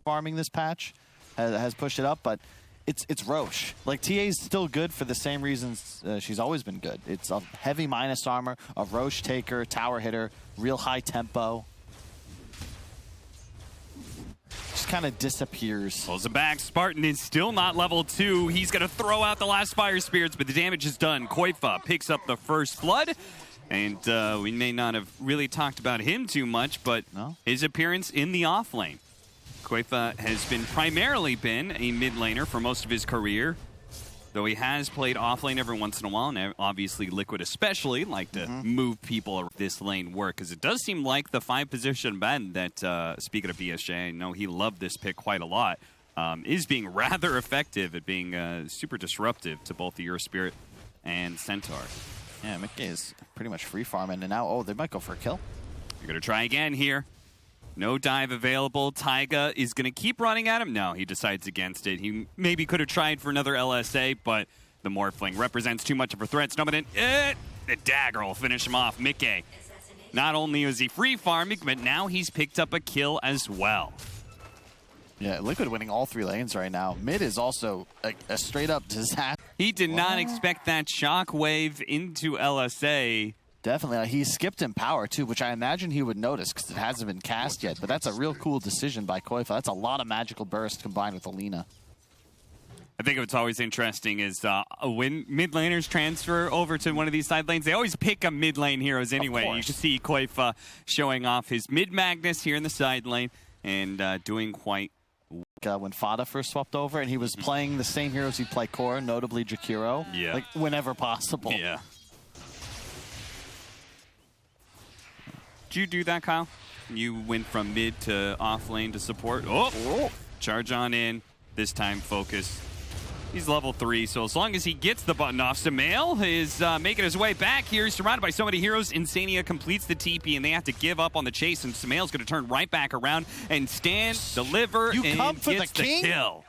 farming this patch has pushed it up, but it's Roche. Like, TA's still good for the same reasons she's always been good. It's a heavy minus armor, a Roche taker, tower hitter, real high tempo. Just kind of disappears. Pulls it back. Spartan is still not level 2. He's going to throw out the last fire spirits, but the damage is done. Koifa picks up the first blood. And we may not have really talked about him too much, but his appearance in the off lane. Koifa has primarily been a mid laner for most of his career, though he has played off lane every once in a while, and obviously Liquid especially like to move people around this lane work, because it does seem like the 5-position bend that, speaking of BSJ, I know he loved this pick quite a lot, is being rather effective at being super disruptive to both the Eurospirit and Centaur. Yeah, Mickey is pretty much free farming, and now, they might go for a kill. You're going to try again here. No dive available. Taiga is going to keep running at him. No, he decides against it. He maybe could have tried for another LSA, but the Morphling represents too much of a threat. Snowman, the dagger will finish him off. Mickey, not only is he free farming, but now he's picked up a kill as well. Yeah, Liquid winning all 3 lanes right now. Mid is also a straight-up disaster. He did not expect that shockwave into LSA. Definitely. He skipped in power, too, which I imagine he would notice because it hasn't been cast yet. But that's a real cool decision by Koifa. That's a lot of magical burst combined with Alina. I think what's always interesting is when mid laners transfer over to one of these side lanes, they always pick up mid lane heroes anyway. You can see Koifa showing off his mid Magnus here in the side lane and doing quite when Fada first swapped over and he was playing the same heroes he'd play core, notably Jakiro, like whenever possible. Yeah. Did you do that, Kyle? You went from mid to off lane to support. Oh! Charge on in. This time focus. He's level 3, so as long as he gets the button off, Sumail is making his way back here. He's surrounded by so many heroes. Insania completes the TP, and they have to give up on the chase, and Sumail's going to turn right back around and stand, deliver, and come for gets the king? kill.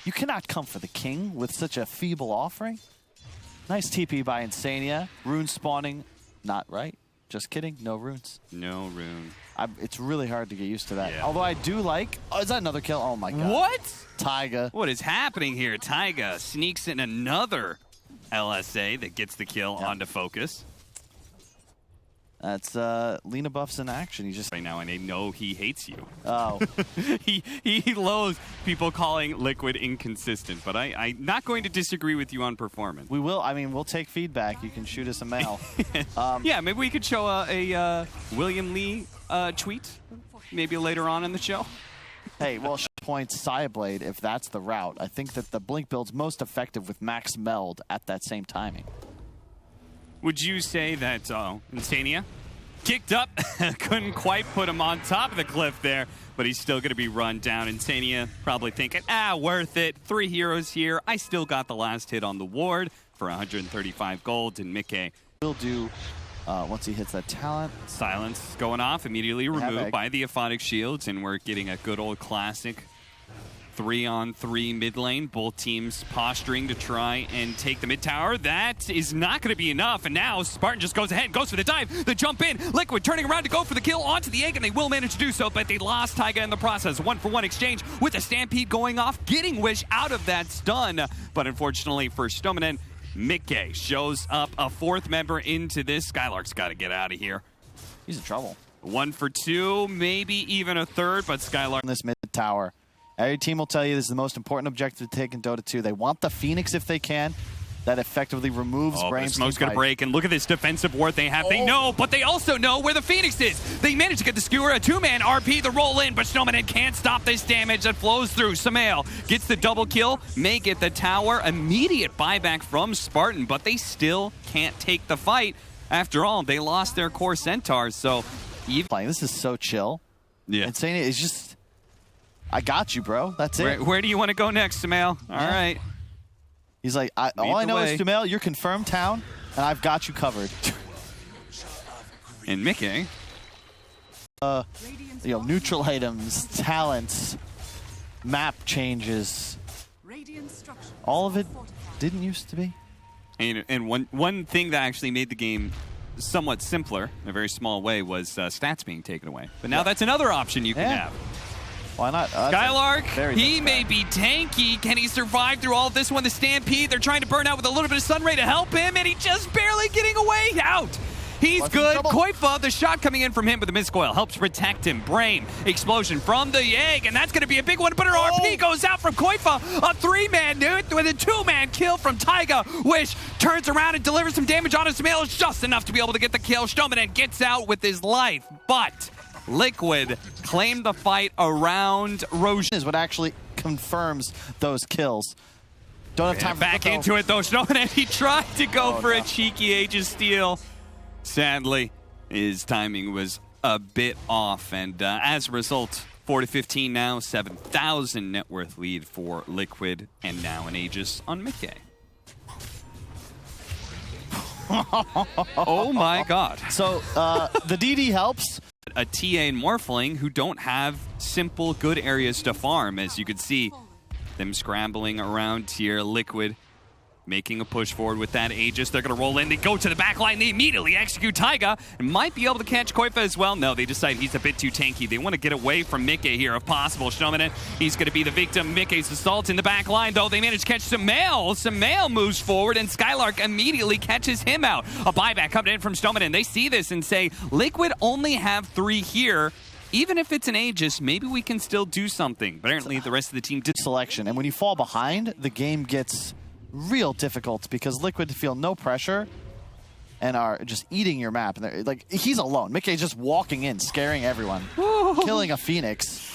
You cannot come for the king with such a feeble offering. Nice TP by Insania. Rune spawning, not right. Just kidding, no runes. No rune. It's really hard to get used to that. Yeah. Although I do like... Oh, is that another kill? Oh my god. What? Taiga. What is happening here? Taiga sneaks in another LSA that gets the kill onto focus. That's Lina buffs in action. He's just right now, and I know he hates you. Oh. he loathes people calling Liquid inconsistent, but I'm not going to disagree with you on performance. We will. I mean, we'll take feedback. You can shoot us a mail. Yeah, maybe we could show a William Lee tweet maybe later on in the show. Hey, well, points Psyblade if that's the route. I think that the Blink build's most effective with max meld at that same timing. Would you say that Insania kicked up, couldn't quite put him on top of the cliff there, but he's still going to be run down. Insania probably thinking, worth it. 3 heroes here. I still got the last hit on the ward for 135 gold, and Mickey will do once he hits that talent. Silence going off, immediately removed by the Aphotic Shields, and we're getting a good old classic 3-on-3 mid lane. Both teams posturing to try and take the mid tower. That is not going to be enough. And now Spartan just goes ahead, goes for the dive, the jump in. Liquid turning around to go for the kill onto the egg, and they will manage to do so, but they lost Taiga in the process. 1-for-1 exchange with a stampede going off, getting Wish out of that stun. But unfortunately for Stominen, Mickey shows up, a 4th member into this. Skylark's got to get out of here. He's in trouble. 1 for 2, maybe even a 3rd, but Skylark. This mid tower. Every team will tell you this is the most important objective to take in Dota 2. They want the Phoenix if they can. That effectively removes Brame's smoke's going to break, and look at this defensive ward they have. They know, but they also know where the Phoenix is. They managed to get the skewer, a 2-man RP, the roll in, but Snowman can't stop this damage that flows through. Sumail gets the double kill, may get the tower, immediate buyback from Spartan, but they still can't take the fight. After all, they lost their core centaurs, so... This is so chill. Yeah. Insania is just... I got you, bro. That's it. Where do you want to go next, Sumail? All right. He's like, all I know is, Sumail, you're confirmed town, and I've got you covered. And Mickey. Neutral items, talents, map changes. All of it didn't used to be. And one thing that actually made the game somewhat simpler, in a very small way, was stats being taken away. But now that's another option you can have. Why not? Skylark, he good may be tanky. Can he survive through all of this one? The Stampede, they're trying to burn out with a little bit of Sunray to help him, and he just barely getting away out. He's good. Koifa, the shot coming in from him with the missed coil helps protect him. Brame, explosion from the egg, and that's going to be a big one. But an RP goes out from Koifa. A 3-man nuke with a 2-man kill from Taiga. Wish turns around and delivers some damage on Sumail. It's just enough to be able to get the kill. Stominen gets out with his life, but Liquid claimed the fight around Roche. Is what actually confirms those kills. Don't have time back into it though. Stominen, he tried to go for a cheeky Aegis steal. Sadly, his timing was a bit off, and as a result, 4-15 now, 7,000 net worth lead for Liquid, and now an Aegis on Mickey. Oh my god. So, the DD helps. A TA and Morphling who don't have simple good areas to farm, as you could see them scrambling around here. Liquid making a push forward with that Aegis. They're going to roll in. They go to the back line. They immediately execute Taiga and might be able to catch Koifa as well. No, they decide he's a bit too tanky. They want to get away from Mickey here if possible. Stominen, he's going to be the victim. Mickey's assault in the back line, though. They manage to catch Sumail. Sumail moves forward, and Skylark immediately catches him out. A buyback coming in from Stominen. They see this and say, Liquid only have 3 here. Even if it's an Aegis, maybe we can still do something. But apparently the rest of the team did. Selection, and when you fall behind, the game gets real difficult because Liquid feel no pressure and are just eating your map. And like, he's alone. Mickey's just walking in, scaring everyone, killing a Phoenix.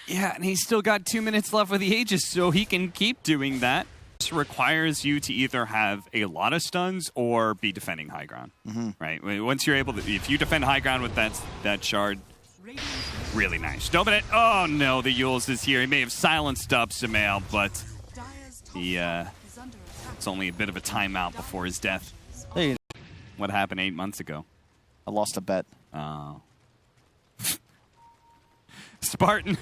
Yeah, and he's still got 2 minutes left with the Aegis, so he can keep doing that. This requires you to either have a lot of stuns or be defending high ground, right? Once you're able to, if you defend high ground with that shard, really nice. Stominen, oh no, the Yules is here. He may have silenced up Sumail, but it's only a bit of a timeout before his death. Hey. What happened 8 months ago? I lost a bet. Oh. Spartan.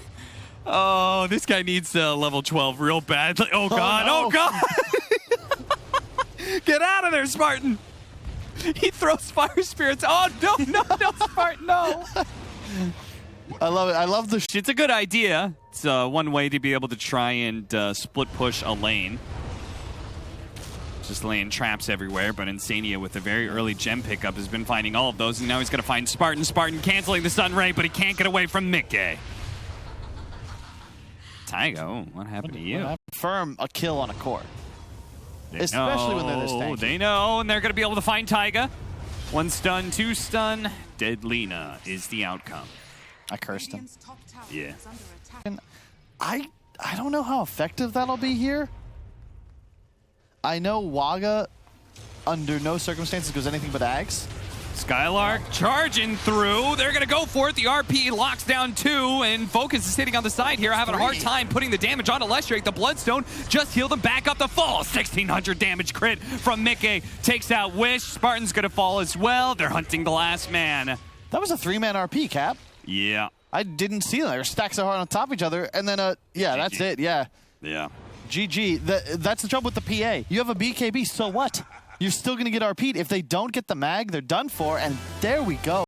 Oh, this guy needs level 12 real bad. Oh, God. Oh, God. Get out of there, Spartan. He throws fire spirits. Oh, no, Spartan, no. I love it. I love the... It's a good idea. It's one way to be able to try and split push a lane. Just laying traps everywhere, but Insania with a very early gem pickup has been finding all of those, and now he's going to find Spartan. Spartan canceling the Sunray, but he can't get away from Mickey. Taiga, oh, what happened to you? Confirm a kill on a core. Especially when they're this tanky. They know, and they're going to be able to find Taiga. 1 stun, 2 stun. Dead Lina is the outcome. I cursed him. Yeah. I don't know how effective that'll be here. I know Waga, under no circumstances, goes anything but Ags. Skylark charging through. They're going to go for it. The RP locks down 2, and Focus is sitting on the side here, having a hard time putting the damage on Lestrake. The Bloodstone just healed him back up the fall. 1,600 damage crit from Mickey. Takes out Wish. Spartan's going to fall as well. They're hunting the last man. That was a 3-man RP, Cap. Yeah. I didn't see them. They were stacked so hard on top of each other, and then, yeah, GG. That's it, yeah. Yeah. GG. That's the trouble with the PA. You have a BKB, so what? You're still going to get RP'd. If they don't get the mag, they're done for, and there we go.